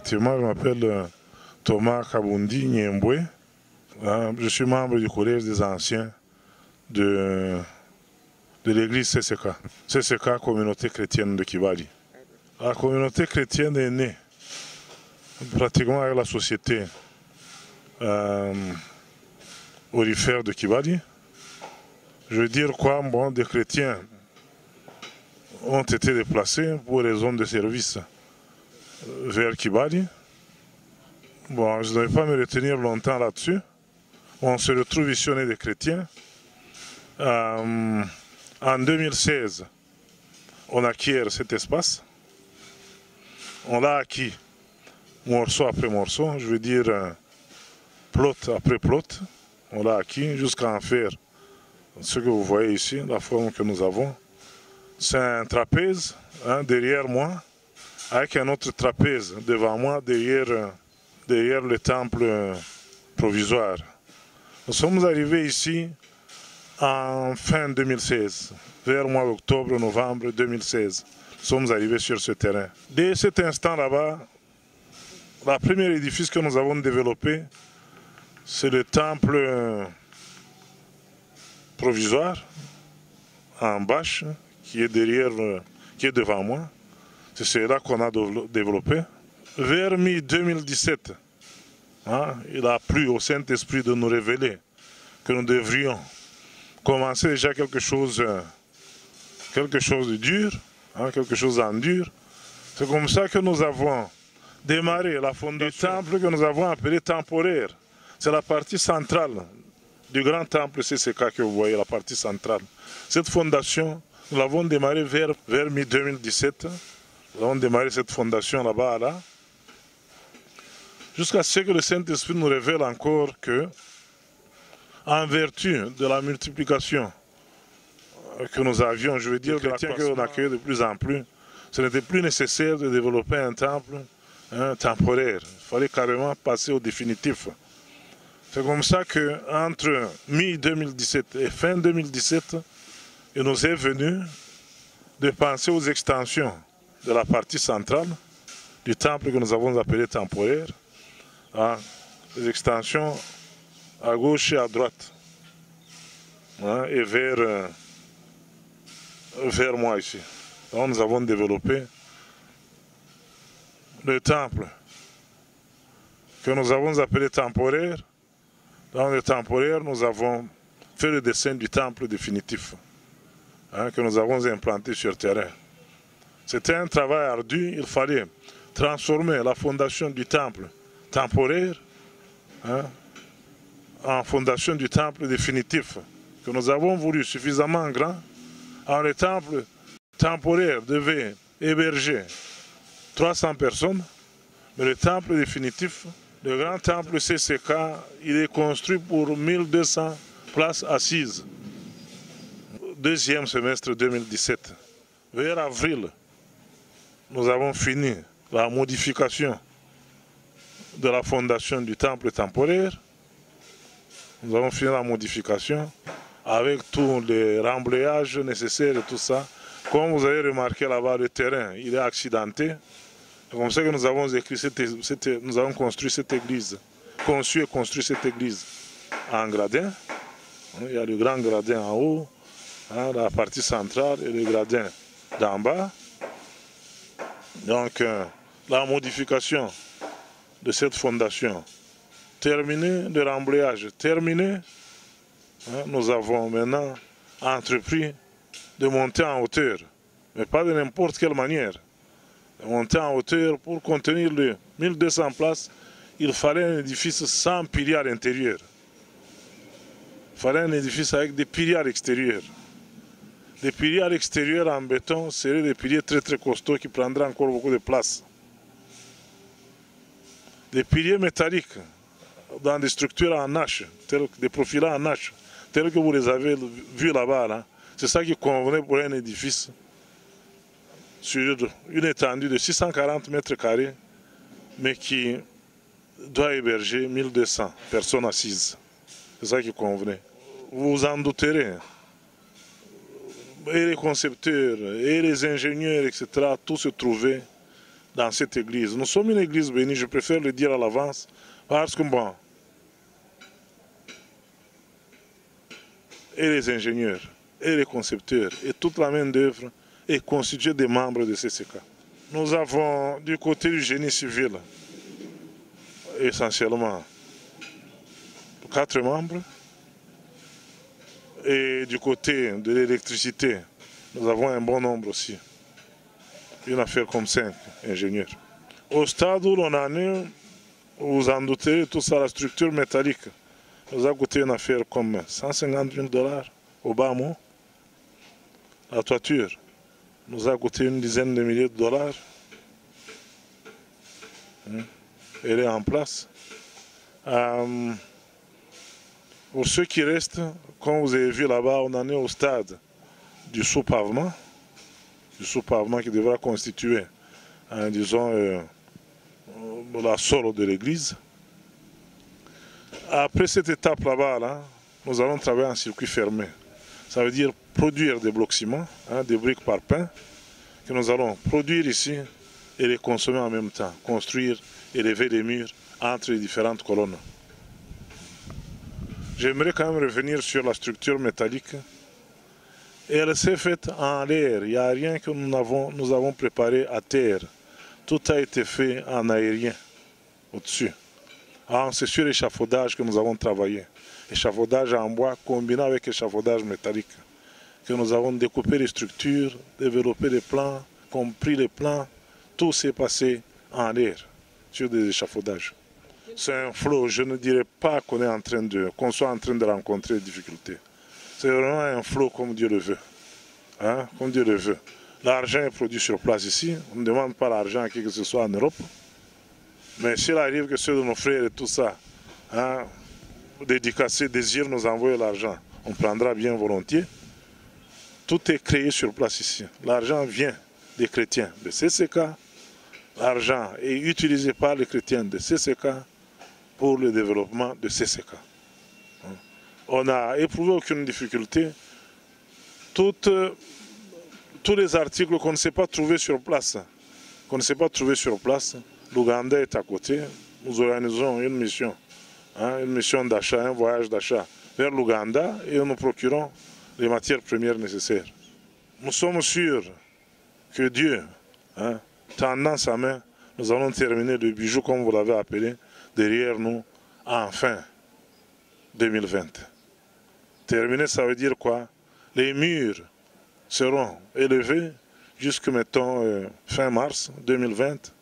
effectivement, je m'appelle Thomas Kabundi Nyembwe. Je suis membre du collège des anciens de l'église CCK. CCK, communauté chrétienne de Kibali. La communauté chrétienne est née pratiquement avec la société aurifère de Kibali. Je veux dire quoi, bon, des chrétiens ont été déplacés pour raison de service vers Kibali. Bon, je ne vais pas me retenir longtemps là-dessus. On se retrouve ici, on est des chrétiens. En 2016, on acquiert cet espace. On l'a acquis morceau après morceau, je veux dire plot après plot. On l'a acquis jusqu'à en faire ce que vous voyez ici, la forme que nous avons. C'est un trapèze derrière moi, avec un autre trapèze devant moi, derrière le temple provisoire. Nous sommes arrivés ici en fin 2016, vers le mois d'octobre-novembre 2016. Nous sommes arrivés sur ce terrain. Dès cet instant là-bas, le premier édifice que nous avons développé, c'est le temple provisoire en bâche qui est devant moi. C'est celui-là qu'on a développé. Vers mi-2017, il a plu au Saint-Esprit de nous révéler que nous devrions commencer déjà quelque chose de dur, quelque chose en dur. C'est comme ça que nous avons démarré la fondation du temple que nous avons appelé temporaire. C'est la partie centrale du grand temple CCK que vous voyez, la partie centrale. Cette fondation, nous l'avons démarrée vers mi-2017. Nous avons démarré cette fondation là-bas, jusqu'à ce que le Saint-Esprit nous révèle encore que, en vertu de la multiplication que nous avions, je veux dire, les chrétiens que l'on accueillait de plus en plus, ce n'était plus nécessaire de développer un temple temporaire. Il fallait carrément passer au définitif. C'est comme ça qu'entre mi-2017 et fin 2017, il nous est venu de penser aux extensions de la partie centrale du temple que nous avons appelé temporaire, les extensions à gauche et à droite, et vers moi ici. Donc nous avons développé le temple que nous avons appelé temporaire. Dans le temporaire, nous avons fait le dessin du temple définitif que nous avons implanté sur terrain. C'était un travail ardu, il fallait transformer la fondation du temple temporaire en fondation du temple définitif, que nous avons voulu suffisamment grand. Alors le temple temporaire devait héberger 300 personnes, mais le temple définitif, le grand temple CCK, il est construit pour 1200 places assises. Deuxième semestre 2017. Vers avril, nous avons fini la modification de la fondation du temple temporaire. Nous avons fini la modification avec tous les remblayages nécessaires et tout ça. Comme vous avez remarqué là-bas, le terrain, il est accidenté. C'est comme ça que nous avons construit cette église, conçu et construit cette église en gradin. Il y a le grand gradin en haut, la partie centrale et le gradin d'en bas. Donc, la modification de cette fondation terminée, le remblayage terminé, nous avons maintenant entrepris de monter en hauteur, mais pas de n'importe quelle manière. Monter en hauteur pour contenir les 1200 places, il fallait un édifice sans piliers à l'intérieur. Il fallait un édifice avec des piliers à l'extérieur. Des piliers à l'extérieur en béton seraient des piliers très très costauds qui prendraient encore beaucoup de place. Des piliers métalliques dans des structures en hache, des profilats en hache, tels que vous les avez vus là-bas. C'est ça qui convenait pour un édifice sur une étendue de 640 mètres carrés, mais qui doit héberger 1200 personnes assises. C'est ça qui convenait. Vous vous en douterez. Et les concepteurs, et les ingénieurs, etc., tout se trouvait dans cette église. Nous sommes une église bénie, je préfère le dire à l'avance, parce que bon, et les ingénieurs, et les concepteurs, et toute la main-d'œuvre est constituée des membres de CCK. Nous avons du côté du génie civil, essentiellement 4 membres, et du côté de l'électricité, nous avons un bon nombre aussi. Une affaire comme 5 ingénieurs. Au stade où l'on en est, vous en doutez, tout ça, la structure métallique nous a coûté une affaire comme 150 000 $ au bas mot. La toiture nous a coûté une dizaine de milliers de dollars. Elle est en place. Pour ceux qui restent, comme vous avez vu là-bas, on en est au stade du sous-pavement. Du sous-pavement qui devra constituer, disons, la solo de l'église. Après cette étape là-bas, nous allons travailler en circuit fermé. Ça veut dire produire des blocs ciment, des briques par pain, que nous allons produire ici et les consommer en même temps, construire, élever les murs entre les différentes colonnes. J'aimerais quand même revenir sur la structure métallique. Et elle s'est faite en l'air. Il n'y a rien que nous avons préparé à terre. Tout a été fait en aérien, au-dessus. C'est sur l'échafaudage que nous avons travaillé. Échafaudage en bois combiné avec échafaudage métallique. Que nous avons découpé les structures, développé les plans, compris les plans. Tout s'est passé en l'air, sur des échafaudages. C'est un flot. Je ne dirais pas qu'on soit en train de rencontrer des difficultés. C'est vraiment un flot comme Dieu le veut. Comme Dieu le veut. L'argent est produit sur place ici. On ne demande pas l'argent à qui que ce soit en Europe. Mais s'il arrive que ceux de nos frères et tout ça, dédicacés, désirent nous envoyer l'argent, on prendra bien volontiers. Tout est créé sur place ici. L'argent vient des chrétiens de CCK. L'argent est utilisé par les chrétiens de CCK pour le développement de CCK. On n'a éprouvé aucune difficulté. Tous les articles qu'on ne sait pas trouver sur place, l'Ouganda est à côté. Nous organisons une mission d'achat, un voyage d'achat vers l'Ouganda et nous procurons les matières premières nécessaires. Nous sommes sûrs que Dieu, tendant sa main, nous allons terminer le bijou, comme vous l'avez appelé, derrière nous, en fin 2020. Terminer, ça veut dire quoi? Les murs seront élevés jusqu'à, mettons, fin mars 2020.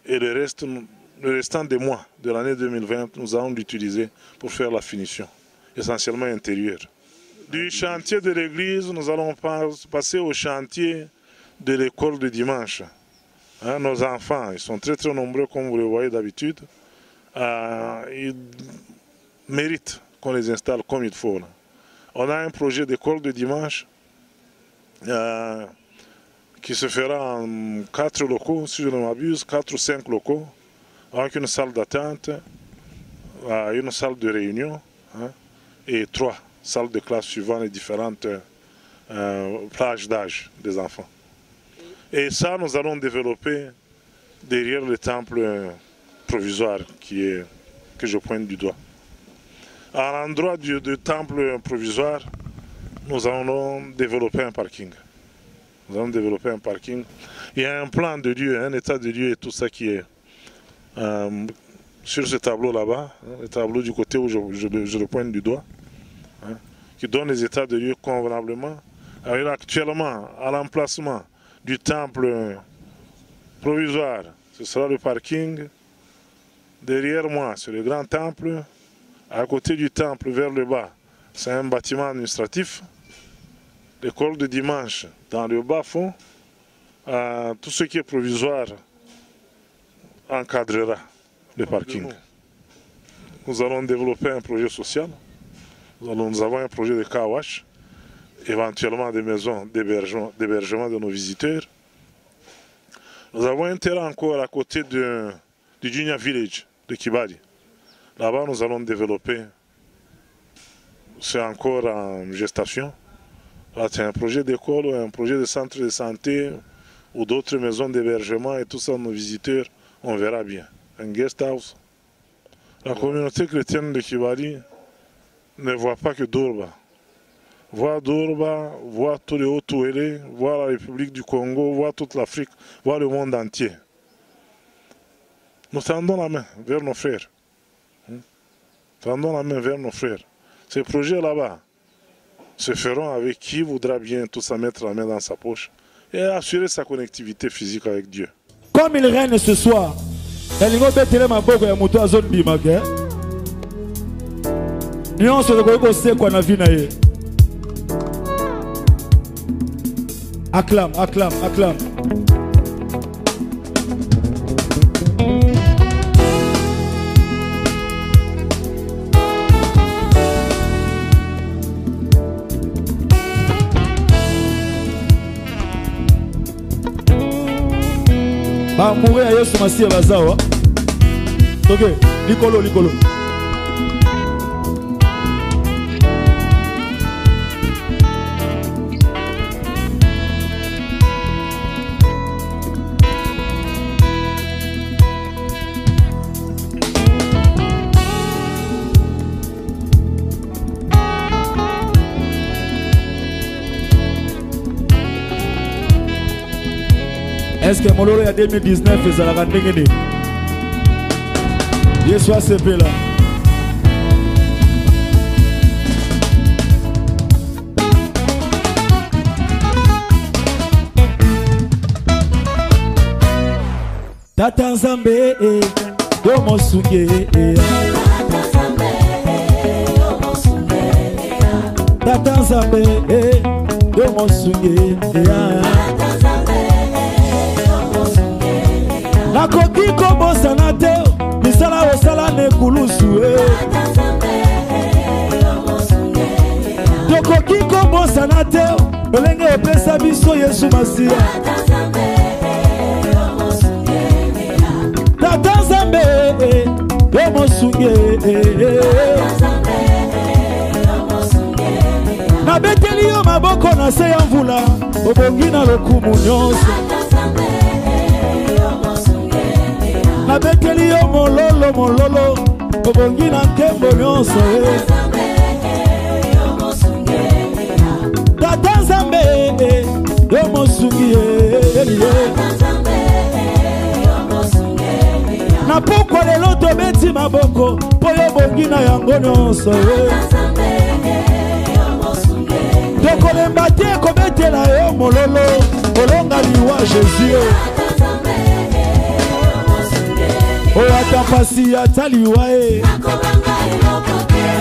Et le restant des mois de l'année 2020, nous allons l'utiliser pour faire la finition, essentiellement intérieure. Du chantier de l'église, nous allons passer au chantier de l'école de dimanche. Nos enfants, ils sont très très nombreux, comme vous le voyez d'habitude. Ils méritent qu'on les installe comme il faut. On a un projet d'école de dimanche qui se fera en 4 locaux, si je ne m'abuse, 4 ou 5 locaux, avec une salle d'attente, une salle de réunion et 3 salles de classe suivant les différentes plages d'âge des enfants. Et ça, nous allons développer derrière le temple provisoire que je pointe du doigt. À l'endroit du temple provisoire, nous allons développer un parking. Il y a un plan de lieu, un état de lieu et tout ça qui est sur ce tableau là-bas, le tableau du côté où je le pointe du doigt, qui donne les états de lieu convenablement. Alors, actuellement, à l'emplacement du temple provisoire, ce sera le parking. Derrière moi, c'est le grand temple. À côté du temple, vers le bas, c'est un bâtiment administratif. L'école de dimanche, dans le bas fond, tout ce qui est provisoire encadrera le parking. Nous allons développer un projet social. Nous avons un projet de kawash, éventuellement des maisons d'hébergement de nos visiteurs. Nous avons un terrain encore à côté du Junior Village de Kibali. Là-bas, nous allons développer, c'est encore en gestation. Là, c'est un projet d'école, un projet de centre de santé, ou d'autres maisons d'hébergement et tout ça, nos visiteurs, on verra bien. Un guest house. La communauté chrétienne de Kibali ne voit pas que Durba. Voir Durba, voir tous les Hauts-Touélé, voir la République du Congo, voir toute l'Afrique, voir le monde entier. Nous tendons la main vers nos frères. Tendons la main vers nos frères. Ces projets là-bas se feront avec qui voudra bien tout ça mettre la main dans sa poche et assurer sa connectivité physique avec Dieu. Comme il règne ce soir, acclame, acclame, acclame. Ba mourir à Yesu Masiya bazawa. Ok, likolo, likolo. Est-ce que Mololo ya 2019 ezalaka ndenge nini? Yesu asepela. Tata Nzambe yo mosunge Tata Nzambe yo mosunge nakoki kobosana te misala osala nekulusu tokoki kobosana te olenge opesa biso Yesu Masiya Tata Nzambe yo mosunge nabeteli yo maboko na se ya mvula obongi na lokumu nyonso nabeteli yo mololo mololo obongi na nkembo nyonso Tata Nzambe yo mosungi na pokwa lelo tobeti maboko po yo bongi na yango nyonso tokolemba te kobetela yo mololo olonga liwa Jésus o atapasi ataliwa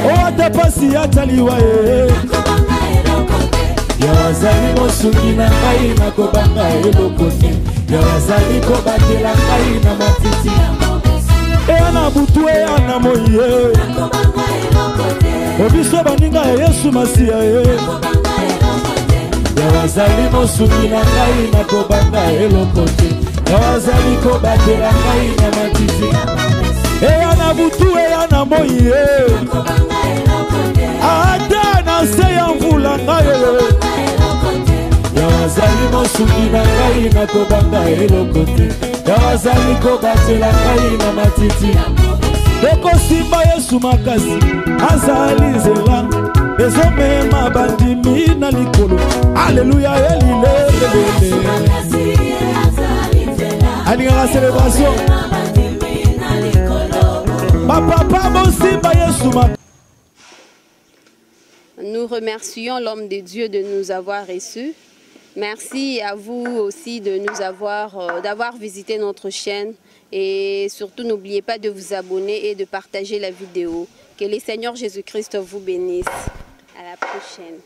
o atapasi ataliwa yawazali mosungi na ngai nakobanga eloko te yawazali kobatela ngai na matiti na butu na moye obiso baninga ya Yesu Masiya yawazali mosungi na ngai nakobanga eloko te yawazali kobatela ngai na matiti na butu na moye ata na se ya mvula ngai yawazali mosungi na ngai nakobanga eloko te yawazali kobatela ngai na matiti tokosimba Yesu makasi azali nzela ezomema bandimi na likolo alleluya elilelele alingaka célébration papa mosimba Yesu makasi. Nous remercions l'homme de Dieu de nous avoir reçus. Merci à vous aussi de nous d'avoir visité notre chaîne et surtout n'oubliez pas de vous abonner et de partager la vidéo. Que le Seigneur Jésus-Christ vous bénisse. À la prochaine.